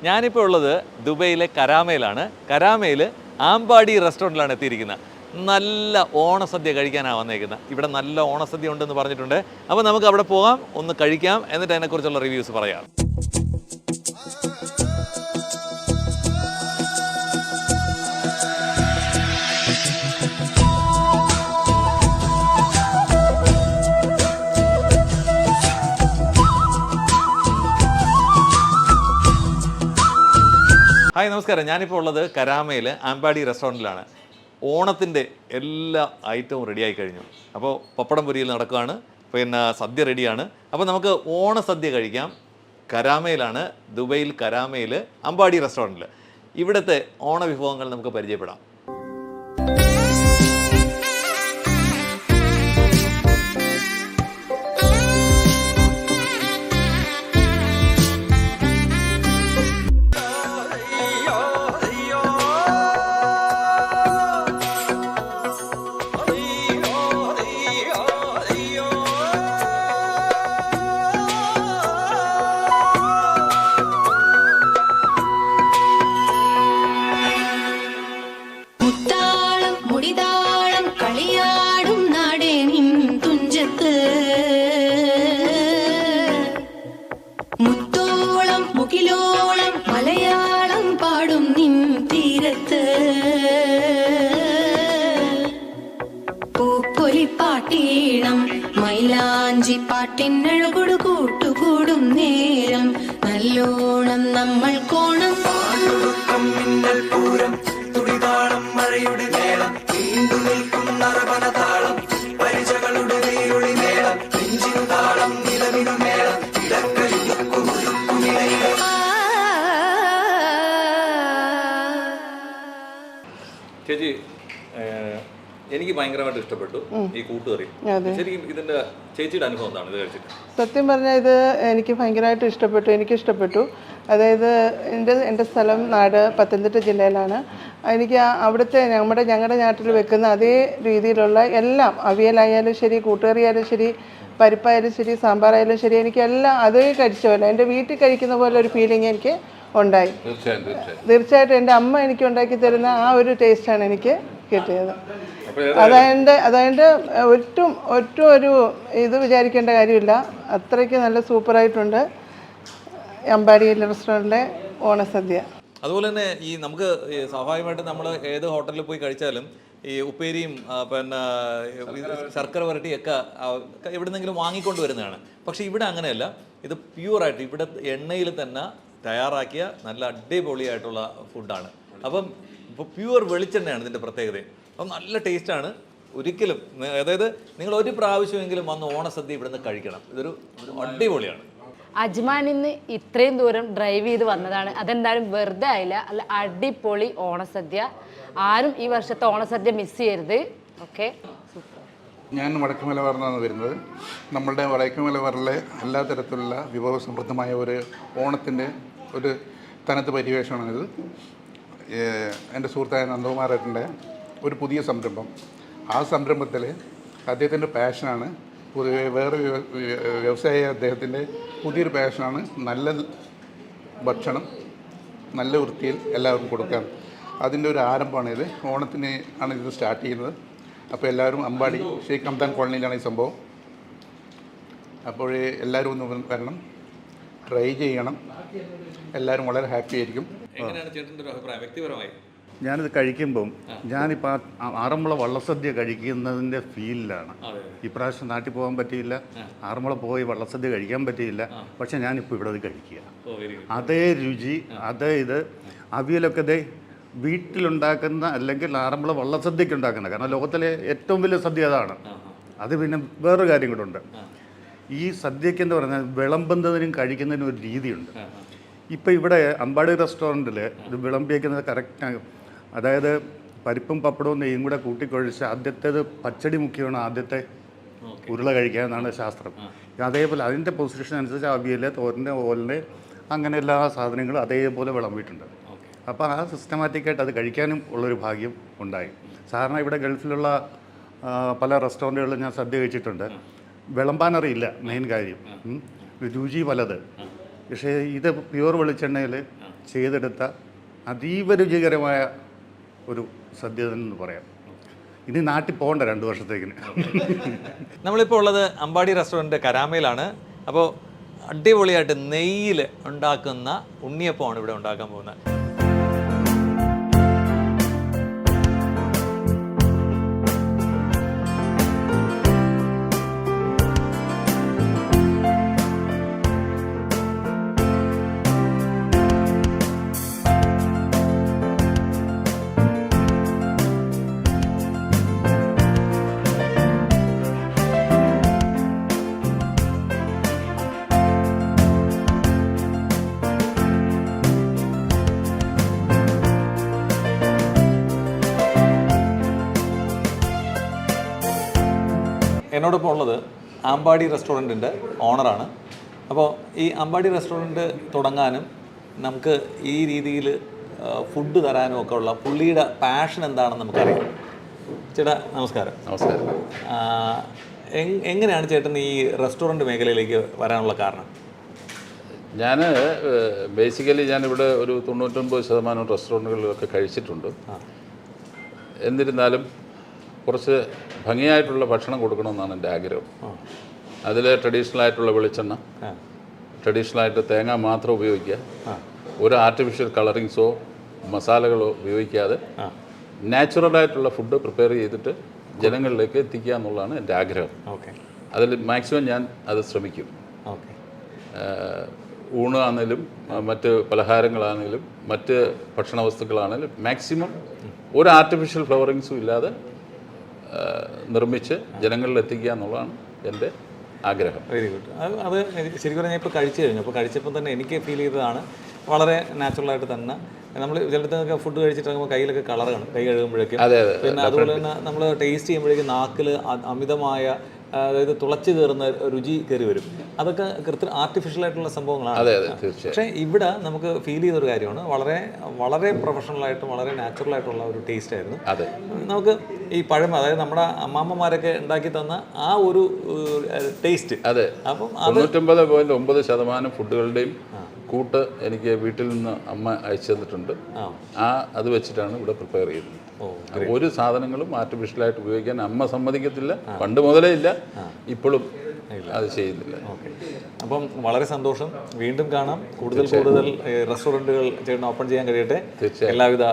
ഞാനിപ്പോൾ ഉള്ളത് ദുബൈയിലെ കരാമയിലാണ്. കരാമയിൽ ആമ്പാടി റെസ്റ്റോറൻറ്റിലാണ് എത്തിയിരിക്കുന്നത്. നല്ല ഓണസദ്യ കഴിക്കാനാണ് വന്നേക്കുന്നത്. ഇവിടെ നല്ല ഓണസദ്യ ഉണ്ടെന്ന് പറഞ്ഞിട്ടുണ്ട്. അപ്പോൾ നമുക്ക് അവിടെ പോകാം, ഒന്ന് കഴിക്കാം, എന്നിട്ട് അതിനെക്കുറിച്ചുള്ള റിവ്യൂസ് പറയാം. ഹായ്, നമസ്കാരം. ഞാനിപ്പോൾ ഉള്ളത് കരാമയിൽ ആമ്പാടി റെസ്റ്റോറൻറ്റിലാണ്. ഓണത്തിൻ്റെ എല്ലാ ഐറ്റവും റെഡിയായി കഴിഞ്ഞു. അപ്പോൾ പപ്പടം പൊരിയിൽ നടക്കുകയാണ്, പിന്നെ സദ്യ റെഡിയാണ്. അപ്പോൾ നമുക്ക് ഓണസദ്യ കഴിക്കാം. കരാമയിലാണ്, ദുബൈയിൽ കരാമയിൽ അമ്പാടി റെസ്റ്റോറൻറ്റിൽ. ഇവിടുത്തെ ഓണവിഭവങ്ങൾ നമുക്ക് പരിചയപ്പെടാം. പാട്ടീണം മൈലാഞ്ചി പാട്ടിനഴകൊടു കൂട്ടുകൂടും നേരം നല്ലോണം നമ്മൾ കോണം മിന്നൽ പൂരം തുടിതാളം മഴയുടെ മേളം നീണ്ടു നിൽക്കും നറവനതാളം പരിചകളുടെ വേരുളി മേളം നെഞ്ചിനു താളം നിലവിനു മേളം ചേച്ചി, എനിക്ക് ഭയങ്കരമായിട്ട് ഇഷ്ടപ്പെട്ടു ഈ കൂട്ടുകറി. ശരിക്കും ഇതിന്റെ ചേച്ചിയുടെ അനുഭവം എന്താണ് ഇത് കഴിച്ചിട്ട്? സത്യം പറഞ്ഞാൽ ഇത് എനിക്ക് ഭയങ്കരമായിട്ട് ഇഷ്ടപ്പെട്ടു. അതായത് എൻ്റെ സ്ഥലം നാട് പത്തനംതിട്ട ജില്ലയിലാണ്. എനിക്ക് അവിടുത്തെ ഞങ്ങളുടെ നാട്ടിൽ വെക്കുന്ന അതേ രീതിയിലുള്ള എല്ലാം, അവിയലായാലും ശരി, കൂട്ടുകറിയായാലും ശരി, പരിപ്പായാലും ശരി, സാമ്പാറായാലും ശരി, എനിക്ക് എല്ലാം അതേ കഴിച്ച പോലെ, എൻ്റെ വീട്ടിൽ കഴിക്കുന്ന പോലെ ഒരു ഫീലിംഗ് എനിക്ക് ഉണ്ടായി. തീർച്ചയായിട്ടും എൻ്റെ അമ്മ എനിക്ക് ഉണ്ടാക്കി തരുന്ന ആ ഒരു ടേസ്റ്റാണ് എനിക്ക് കിട്ടിയത്. അതായത് ഒട്ടും ഒരു ഇത് വിചാരിക്കേണ്ട കാര്യമില്ല. അത്രയ്ക്ക് നല്ല സൂപ്പറായിട്ടുണ്ട് അമ്പാടി റെസ്റ്റോറൻറ്റിലെ ഓണസദ്യ. അതുപോലെ തന്നെ ഈ നമുക്ക് സ്വാഭാവികമായിട്ട് നമ്മൾ ഏത് ഹോട്ടലിൽ പോയി കഴിച്ചാലും ഈ ഉപ്പേരിയും പിന്നെ ശർക്കര വരട്ടിയൊക്കെ എവിടെന്നെങ്കിലും വാങ്ങിക്കൊണ്ട് വരുന്നതാണ്. പക്ഷേ ഇവിടെ അങ്ങനെയല്ല. ഇത് പ്യൂറായിട്ട് ഇവിടെ എണ്ണയിൽ തന്നെ തയ്യാറാക്കിയ നല്ല അടിപൊളിയായിട്ടുള്ള ഫുഡാണ്. അപ്പം ഇപ്പോൾ പ്യൂർ വെളിച്ചെണ്ണയാണ് ഇതിൻ്റെ പ്രത്യേകത. അപ്പം നല്ല ടേസ്റ്റാണ്. ഒരിക്കലും, അതായത് നിങ്ങൾ ഒരു പ്രാവശ്യമെങ്കിലും വന്ന് ഓണസദ്യ ഇവിടുന്ന് കഴിക്കണം. ഇതൊരു അടിപൊളിയാണ്. അജ്മാനിൽ നിന്ന് ഇത്രയും ദൂരം ഡ്രൈവ് ചെയ്ത് വന്നതാണ്. അതെന്തായാലും വെറുതെ ആയില്ല. അല്ല, അടിപൊളി ഓണസദ്യ. ആരും ഈ വർഷത്തെ ഓണസദ്യ മിസ് ചെയ്യരുത്. ഓക്കെ, ഞാൻ വടക്കുമലബാറിൽ വരുന്നത്. നമ്മളുടെ വടക്കുമലബാറിലെ എല്ലാ തരത്തിലുള്ള വിഭവസമൃദ്ധമായ ഒരു ഓണത്തിൻ്റെ ഒരു തനത് പരിവേഷമാണിത്. എൻ്റെ സുഹൃത്തായ നന്ദകുമാരേട്ടൻ്റെ ഒരു പുതിയ സംരംഭം. ആ സംരംഭത്തിൽ അദ്ദേഹത്തിൻ്റെ പാഷനാണ്, വേറെ വ്യവസായ അദ്ദേഹത്തിൻ്റെ പുതിയൊരു പാഷനാണ് നല്ല ഭക്ഷണം നല്ല വൃത്തിയിൽ എല്ലാവർക്കും കൊടുക്കാൻ. അതിൻ്റെ ഒരു ആരംഭമാണിത്. ഓണത്തിന് ആണ് ഇത് സ്റ്റാർട്ട് ചെയ്യുന്നത്. അപ്പോൾ എല്ലാവരും അമ്പാടി ഷെയ്ഖ് ഹംദാൻ കോളനിയിലാണ് ഈ സംഭവം. അപ്പോൾ എല്ലാവരും ഒന്ന് വരണം, ട്രൈ ചെയ്യണം. എല്ലാവരും വളരെ ഹാപ്പി ആയിരിക്കും. എങ്ങനെയാണ് ചേട്ടൻ്റെ ഒരു അഭിപ്രായം വ്യക്തിപരമായി? ഞാനിത് കഴിക്കുമ്പം ഞാനിപ്പോൾ ആറന്മുള വള്ളസദ്യ കഴിക്കുന്നതിൻ്റെ ഫീലിലാണ്. ഇപ്രാവശ്യം നാട്ടിൽ പോകാൻ പറ്റിയില്ല, ആറന്മുള പോയി വള്ളസദ്യ കഴിക്കാൻ പറ്റിയില്ല. പക്ഷെ ഞാനിപ്പോൾ ഇവിടെ അത് കഴിക്കുക. അതേ രുചി, അതേ ഇത് അവിയലൊക്കെ ദേ വീട്ടിലുണ്ടാക്കുന്ന അല്ലെങ്കിൽ ആറന്മുള വള്ളസദ്യക്ക് ഉണ്ടാക്കുന്ന, കാരണം ലോകത്തിലെ ഏറ്റവും വലിയ സദ്യ അതാണ്. അത് പിന്നെ വേറൊരു കാര്യം കൂടെ ഉണ്ട്. ഈ സദ്യക്ക് എന്ന് പറഞ്ഞാൽ വിളമ്പുന്നതിനും കഴിക്കുന്നതിനും ഒരു രീതിയുണ്ട്. ഇപ്പം ഇവിടെ അമ്പാടി റെസ്റ്റോറൻറ്റിൽ ഇത് വിളമ്പിക്കുന്നത് കറക്റ്റാണ്. അതായത് പരിപ്പും പപ്പടവും നെയ്യും കൂടെ കൂട്ടിക്കൊഴിച്ച് ആദ്യത്തേത് പച്ചടി മുക്കിയാണ് ആദ്യത്തെ ഉരുള കഴിക്കുക എന്നാണ് ശാസ്ത്രം. അതേപോലെ അതിൻ്റെ പൊസിഷൻ അനുസരിച്ച് അവിയൽ, തോരൻ്റെ, ഓലിൻ്റെ അങ്ങനെ എല്ലാ സാധനങ്ങളും അതേപോലെ വിളമ്പിയിട്ടുണ്ട്. അപ്പോൾ ആ സിസ്റ്റമാറ്റിക്കായിട്ട് അത് കഴിക്കാനും ഉള്ളൊരു ഭാഗ്യം ഉണ്ടായി. സാധാരണ ഇവിടെ ഗൾഫിലുള്ള പല റെസ്റ്റോറൻറ്റുകളിലും ഞാൻ സദ്യ കഴിച്ചിട്ടുണ്ട്. വിളമ്പാനറിയില്ല മെയിൻ കാര്യം, രുചി പലത്. പക്ഷേ ഇത് പ്യുവർ വെളിച്ചെണ്ണയിൽ ചെയ്തെടുത്ത അതീവ രുചികരമായ ഒരു സദ്യ എന്ന് പറയാം. ഇനി നാട്ടിൽ പോകണ്ട 2 വർഷത്തേക്കിന്. നമ്മളിപ്പോൾ ഉള്ളത് അമ്പാടി റെസ്റ്റോറൻറ്റ് കരാമയിലാണ്. അപ്പോൾ അടിപൊളിയായിട്ട് നെയ്യിൽ ഉണ്ടാക്കുന്ന ഉണ്ണിയപ്പമാണ് ഇവിടെ ഉണ്ടാക്കാൻ പോകുന്നത്. എന്നോടൊപ്പം ഉള്ളത് അമ്പാടി റെസ്റ്റോറൻറ്റിൻ്റെ ഓണറാണ്. അപ്പോൾ ഈ അമ്പാടി റെസ്റ്റോറൻറ്റ് തുടങ്ങാനും നമുക്ക് ഈ രീതിയിൽ ഫുഡ് തരാനും ഒക്കെ ഉള്ള പുള്ളിയുടെ പാഷൻ എന്താണെന്ന് നമുക്കറിയാം. ചേട്ടാ നമസ്കാരം. നമസ്കാരം. എങ്ങനെയാണ് ചേട്ടൻ ഈ റെസ്റ്റോറൻറ്റ് മേഖലയിലേക്ക് വരാനുള്ള കാരണം? ഞാൻ ബേസിക്കലി ഞാനിവിടെ ഒരു 99% റെസ്റ്റോറൻറ്റുകളിലൊക്കെ കഴിച്ചിട്ടുണ്ട്. എന്നിരുന്നാലും കുറച്ച് ഭംഗിയായിട്ടുള്ള ഭക്ഷണം കൊടുക്കണമെന്നാണ് എൻ്റെ ആഗ്രഹം. അതിൽ ട്രഡീഷണൽ ആയിട്ടുള്ള വെളിച്ചെണ്ണ, ട്രഡീഷണലായിട്ട് തേങ്ങ മാത്രം ഉപയോഗിക്കുക, ഒരു ആർട്ടിഫിഷ്യൽ കളറിങ്സോ മസാലകളോ ഉപയോഗിക്കാതെ നാച്ചുറലായിട്ടുള്ള ഫുഡ് പ്രിപ്പയർ ചെയ്തിട്ട് ജനങ്ങളിലേക്ക് എത്തിക്കുക എന്നുള്ളതാണ് എൻ്റെ ആഗ്രഹം. അതിൽ മാക്സിമം ഞാൻ അത് ശ്രമിക്കും. ഊണാണെങ്കിലും മറ്റ് പലഹാരങ്ങളാണെങ്കിലും മറ്റ് ഭക്ഷണ വസ്തുക്കളാണെങ്കിലും മാക്സിമം ഒരു ആർട്ടിഫിഷ്യൽ ഫ്ലവറിങ്സും ഇല്ലാതെ നിർമ്മിച്ച് ജനങ്ങളിൽ എത്തിക്കുക എന്നുള്ളതാണ് എൻ്റെ ആഗ്രഹം. Very good. അത് ശരിക്കും പറഞ്ഞാൽ ഇപ്പോൾ കഴിച്ചു കഴിഞ്ഞു. അപ്പോൾ കഴിച്ചപ്പോൾ തന്നെ എനിക്ക് ഫീൽ ചെയ്തതാണ് വളരെ നാച്ചുറലായിട്ട് തന്നെ. നമ്മൾ ചിലടത്തൊക്കെ ഫുഡ് കഴിച്ചിട്ട് കയ്യിലൊക്കെ കളർ കാണും കൈ കഴുകുമ്പോഴേക്കും. പിന്നെ അതുപോലെ തന്നെ നമ്മൾ ടേസ്റ്റ് ചെയ്യുമ്പോഴേക്കും നാക്കിൽ അമിതമായ അതായത് തുളച്ച് കയറുന്ന രുചി കയറി വരും. അതൊക്കെ ആർട്ടിഫിഷ്യൽ ആയിട്ടുള്ള സംഭവങ്ങളാണ്. പക്ഷേ ഇവിടെ നമുക്ക് ഫീൽ ചെയ്തൊരു കാര്യമാണ്, വളരെ വളരെ പ്രൊഫഷണലായിട്ടും വളരെ നാച്ചുറലായിട്ടുള്ള ഒരു ടേസ്റ്റ് ആയിരുന്നു. നമുക്ക് ഈ പഴമ, അതായത് നമ്മുടെ അമ്മാമ്മമാരൊക്കെ ഉണ്ടാക്കി തന്ന ആ ഒരു ടേസ്റ്റ്. അതെ. അപ്പം 99.9% ഫുഡുകളുടെയും കൂട്ട് എനിക്ക് വീട്ടിൽ നിന്ന് അമ്മ അയച്ചു തന്നിട്ടുണ്ട്. അത് വെച്ചിട്ടാണ് ഇവിടെ പ്രിപ്പയർ ചെയ്യുന്നത്. ഒരു സാധനങ്ങളും ആർട്ടിഫിഷ്യലായിട്ട് ഉപയോഗിക്കാൻ അമ്മ സമ്മതിക്കത്തില്ല. പണ്ട് മുതലേ ഇല്ല, ഇപ്പോഴും അത് ചെയ്യുന്നില്ല. അപ്പം വളരെ സന്തോഷം. വീണ്ടും കാണാം. കൂടുതൽ കൂടുതൽ റെസ്റ്റോറൻറ്റുകൾ ചേട്ടൻ ഓപ്പൺ ചെയ്യാൻ കഴിയട്ടെ. എല്ലാവിധ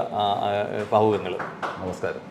ഭാവുകങ്ങളും. നമസ്കാരം.